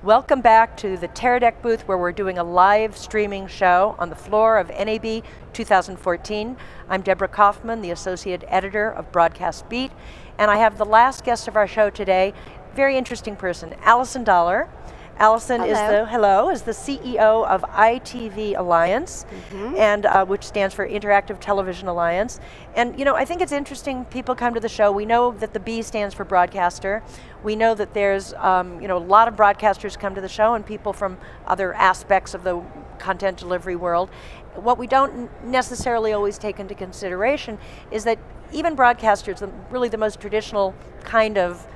Welcome back to the Teradek booth where we're doing a live streaming show on the floor of NAB 2014. I'm Deborah Kaufman, the Associate Editor of Broadcast Beat, and I have the last guest of our show today, very interesting person, Allison Dollar. Allison is the CEO of ITV Alliance, and which stands for Interactive Television Alliance. And I think it's interesting. People come to the show. We know that the B stands for broadcaster. We know that there's a lot of broadcasters come to the show, and people from other aspects of the content delivery world. What we don't necessarily always take into consideration is that even broadcasters, really the most traditional kind of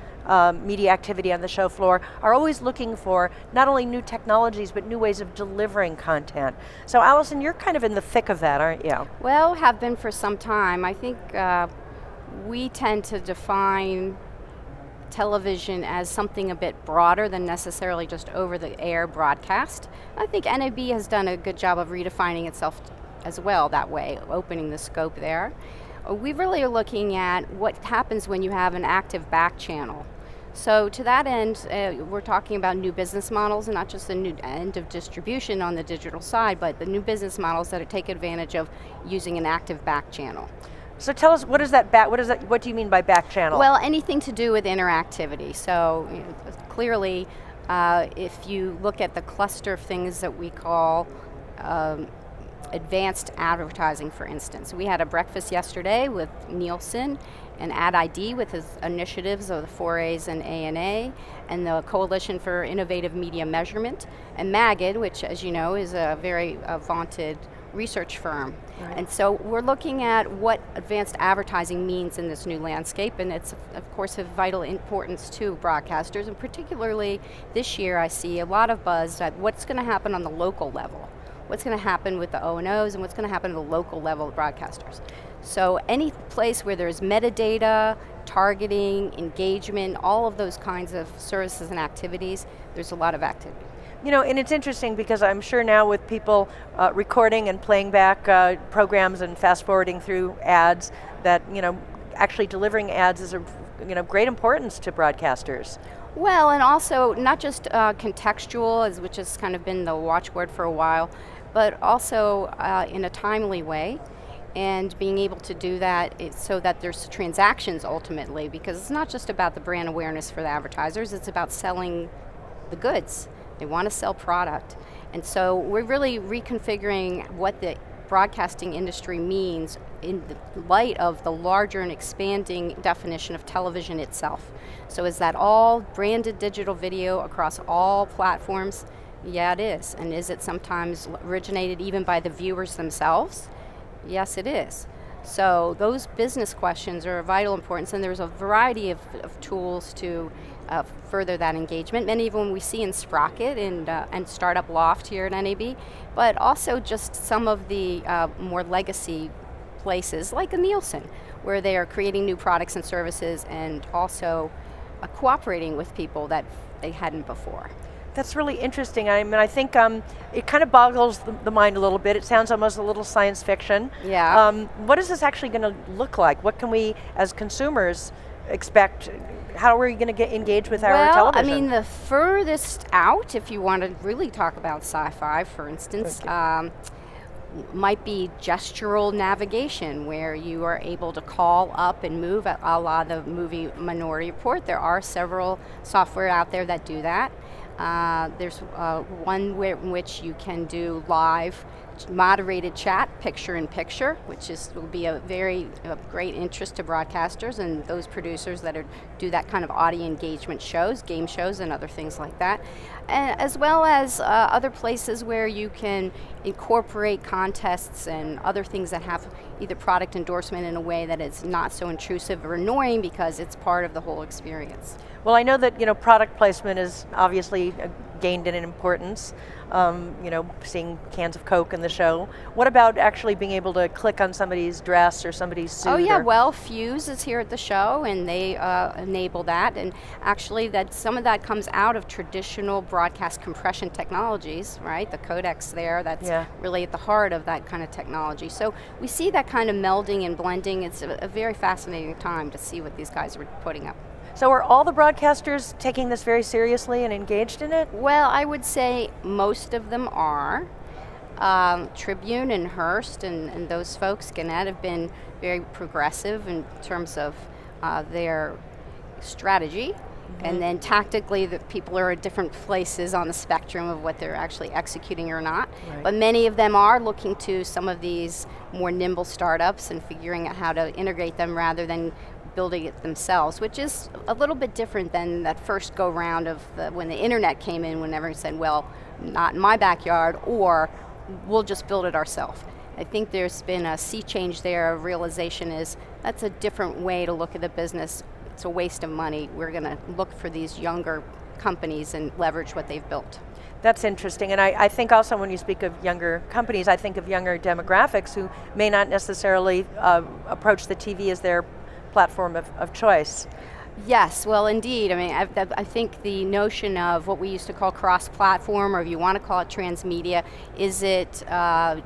media activity on the show floor, are always looking for not only new technologies but new ways of delivering content. So Allison, you're kind of in the thick of that, aren't you? Well, have been for some time. I think we tend to define television as something a bit broader than necessarily just over-the-air broadcast. I think NAB has done a good job of redefining itself as well that way, opening the scope there. We really are looking at what happens when you have an active back channel. So to that end, we're talking about new business models, and not just the new end of distribution on the digital side, but the new business models that take advantage of using an active back channel. So tell us, what do you mean by back channel? Well, anything to do with interactivity. So clearly, if you look at the cluster of things that we call advanced advertising, for instance. We had a breakfast yesterday with Nielsen and Ad ID with his initiatives of the 4As and ANA, and the Coalition for Innovative Media Measurement, and Magid, which, as you know, is a very vaunted research firm. Right. And so we're looking at what advanced advertising means in this new landscape, and it's of course of vital importance to broadcasters, and particularly this year I see a lot of buzz at what's going to happen on the local level. What's going to happen with the O&Os, and what's going to happen at the local level of broadcasters. So any place where there's metadata, targeting, engagement, all of those kinds of services and activities, there's a lot of activity. And it's interesting because I'm sure now with people recording and playing back programs and fast forwarding through ads, that actually delivering ads is of great importance to broadcasters. Well, and also not just contextual, which has kind of been the watchword for a while, but also in a timely way, and being able to do that so that there's transactions ultimately, because it's not just about the brand awareness for the advertisers, it's about selling the goods. They want to sell product. And so we're really reconfiguring what the broadcasting industry means in the light of the larger and expanding definition of television itself. So is that all branded digital video across all platforms? Yeah, it is. And is it sometimes originated even by the viewers themselves? Yes, it is. So those business questions are of vital importance, and there's a variety of tools to further that engagement. Many of them we see in Sprocket and Startup Loft here at NAB, but also just some of the more legacy places like a Nielsen, where they are creating new products and services and also cooperating with people that they hadn't before. That's really interesting. I mean, I think it kind of boggles the mind a little bit. It sounds almost a little science fiction. Yeah. What is this actually going to look like? What can we, as consumers, expect? How are we going to get engaged with our television? Well, I mean, the furthest out, if you want to really talk about sci-fi, for instance, might be gestural navigation, where you are able to call up and move, a la the movie Minority Report. There are several software out there that do that. There's one in which you can do live moderated chat, picture-in-picture, which will be a very great interest to broadcasters and those producers that do that kind of audio engagement shows, game shows, and other things like that, as well as other places where you can incorporate contests and other things that have either product endorsement in a way that is not so intrusive or annoying because it's part of the whole experience. Well, I know that product placement is obviously gained in importance. Seeing cans of Coke in the show. What about actually being able to click on somebody's dress or somebody's suit? Oh yeah, well, Fuse is here at the show, and they enable that. And actually, some of that comes out of traditional broadcast compression technologies, right? The codecs there, that's really at the heart of that kind of technology. So we see that kind of melding and blending. It's a very fascinating time to see what these guys are putting up. So are all the broadcasters taking this very seriously and engaged in it? Well, I would say most of them are. Tribune and Hearst and those folks, Gannett, have been very progressive in terms of their strategy. And then tactically, the people are at different places on the spectrum of what they're actually executing or not. Right. But many of them are looking to some of these more nimble startups and figuring out how to integrate them rather than building it themselves, which is a little bit different than that first go round of when the internet came in, when everyone said, well, not in my backyard, or we'll just build it ourselves. I think there's been a sea change there. A realization is that's a different way to look at the business. It's a waste of money. We're going to look for these younger companies and leverage what they've built. That's interesting, and I think also when you speak of younger companies, I think of younger demographics who may not necessarily approach the TV as their platform of choice. Yes, well, indeed. I mean, I think the notion of what we used to call cross-platform, or if you want to call it transmedia, is it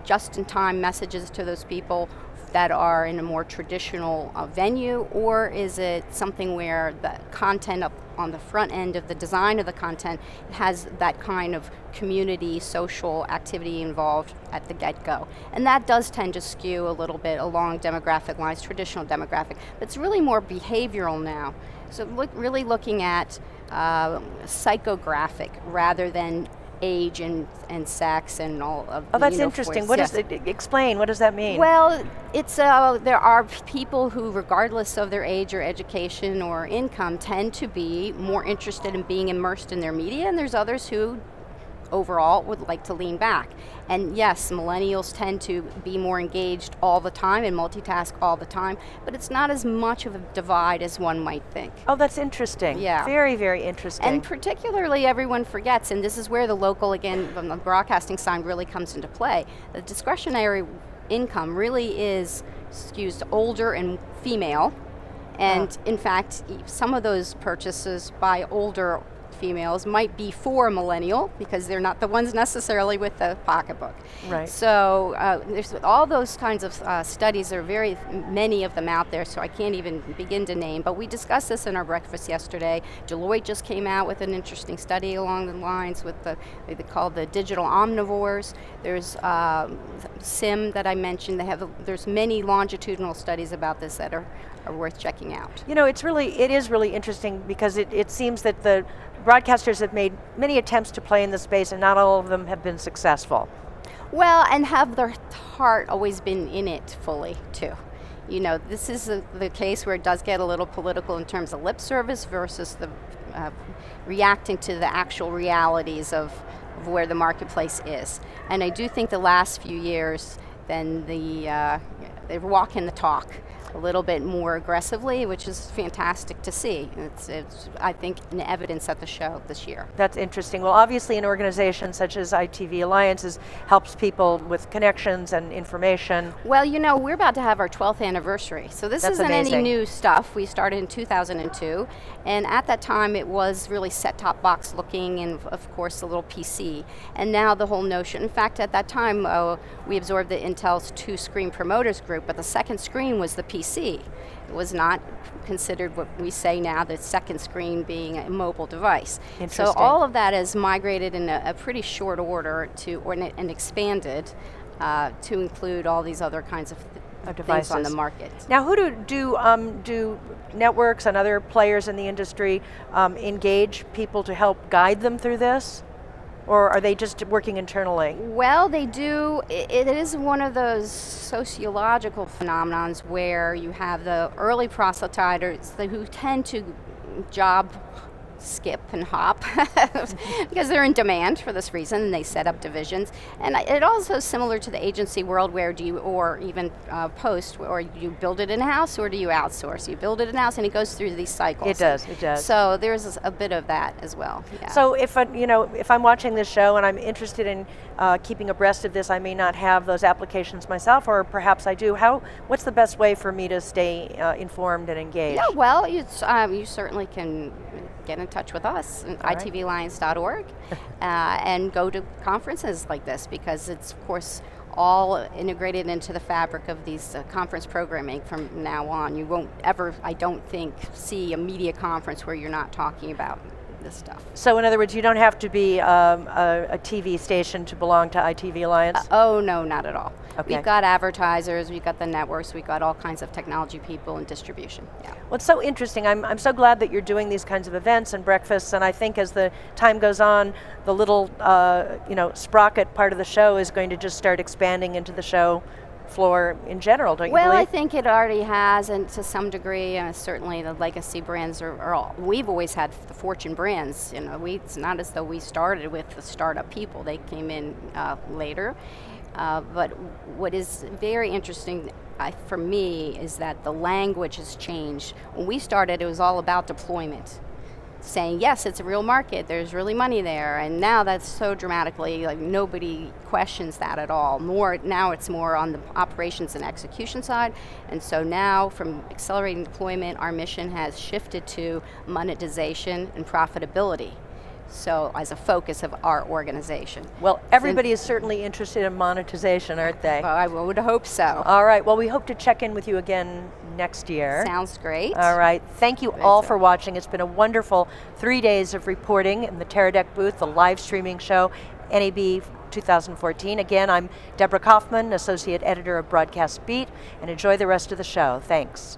just-in-time messages to those people that are in a more traditional venue, or is it something where the content up on the front end of the design of the content has that kind of community, social activity involved at the get-go? And that does tend to skew a little bit along demographic lines, traditional demographic, but it's really more behavioral now. So really looking at psychographic rather than age and sex and all of. Oh, that's interesting. What is it? Explain. What does that mean? Well, it's there are people who, regardless of their age or education or income, tend to be more interested in being immersed in their media, and there's others who overall would like to lean back. And yes, millennials tend to be more engaged all the time and multitask all the time, but it's not as much of a divide as one might think. Oh, that's interesting. Yeah. Very, very interesting. And particularly everyone forgets, and this is where the local, again, from the broadcasting side really comes into play. The discretionary income really is skews older and female, and in fact, some of those purchases by older females might be for a millennial because they're not the ones necessarily with the pocketbook. Right. So there's all those kinds of studies. There are very many of them out there, so I can't even begin to name. But we discussed this in our breakfast yesterday. Deloitte just came out with an interesting study along the lines with they call the digital omnivores. There's SIM that I mentioned. There's many longitudinal studies about this that are worth checking out. You know, it is really interesting because it seems that the broadcasters have made many attempts to play in the space and not all of them have been successful. Well, and have their heart always been in it fully, too. You know, this is the case where it does get a little political in terms of lip service versus the reacting to the actual realities of where the marketplace is. And I do think the last few years, then they're walking the talk a little bit more aggressively, which is fantastic to see. It's I think, an evidence at the show this year. That's interesting. Well, obviously an organization such as ITV Alliances helps people with connections and information. Well, you know, we're about to have our 12th anniversary, so this That's isn't amazing. any new stuff. We started in 2002, and at that time it was really set-top box looking and, of course, a little PC. And now the whole notion, in fact, at that time we absorbed the Intel's 2-screen promoters group, but the second screen was the PC. It was not considered what we say now, the second screen being a mobile device. So all of that has migrated in a pretty short order and expanded to include all these other kinds of things on the market. Now, who do networks and other players in the industry engage people to help guide them through this? Or are they just working internally? Well, they do. It is one of those sociological phenomenons where you have the early proselytizers who tend to job skip and hop because they're in demand for this reason, and they set up divisions. And it also is similar to the agency world where or even post, or you build it in-house or do you outsource? You build it in-house and it goes through these cycles. It does. So there's a bit of that as well. Yeah. So if I'm watching this show and I'm interested in keeping abreast of this, I may not have those applications myself, or perhaps I do. What's the best way for me to stay informed and engaged? Yeah, well, you certainly can get in touch with us at itvalliance.org and go to conferences like this, because it's, of course, all integrated into the fabric of these conference programming from now on. You won't ever, I don't think, see a media conference where you're not talking about this stuff. So in other words, you don't have to be a TV station to belong to ITV Alliance? Oh no, not at all. Okay. We've got advertisers, we've got the networks, we've got all kinds of technology people and distribution. Yeah. Well, it's so interesting. I'm so glad that you're doing these kinds of events and breakfasts, and I think as the time goes on, the little sprocket part of the show is going to just start expanding into the show floor in general, don't you Well, believe? I think it already has, and to some degree, certainly the legacy brands are all, we've always had the Fortune brands. It's not as though we started with the startup people. They came in later. But what is very interesting for me is that the language has changed. When we started, it was all about deployment, saying, yes, it's a real market, there's really money there, and now that's so dramatically, like, nobody questions that at all. Now it's more on the operations and execution side, and so now from accelerating deployment, our mission has shifted to monetization and profitability. So as a focus of our organization. Well, everybody is certainly interested in monetization, aren't they? Well, I would hope so. All right, well, we hope to check in with you again next year. Sounds great. All right, thank you all for watching. It's been a wonderful 3 days of reporting in the Teradek booth, the live streaming show, NAB 2014. Again, I'm Deborah Kaufman, Associate Editor of Broadcast Beat, and enjoy the rest of the show. Thanks.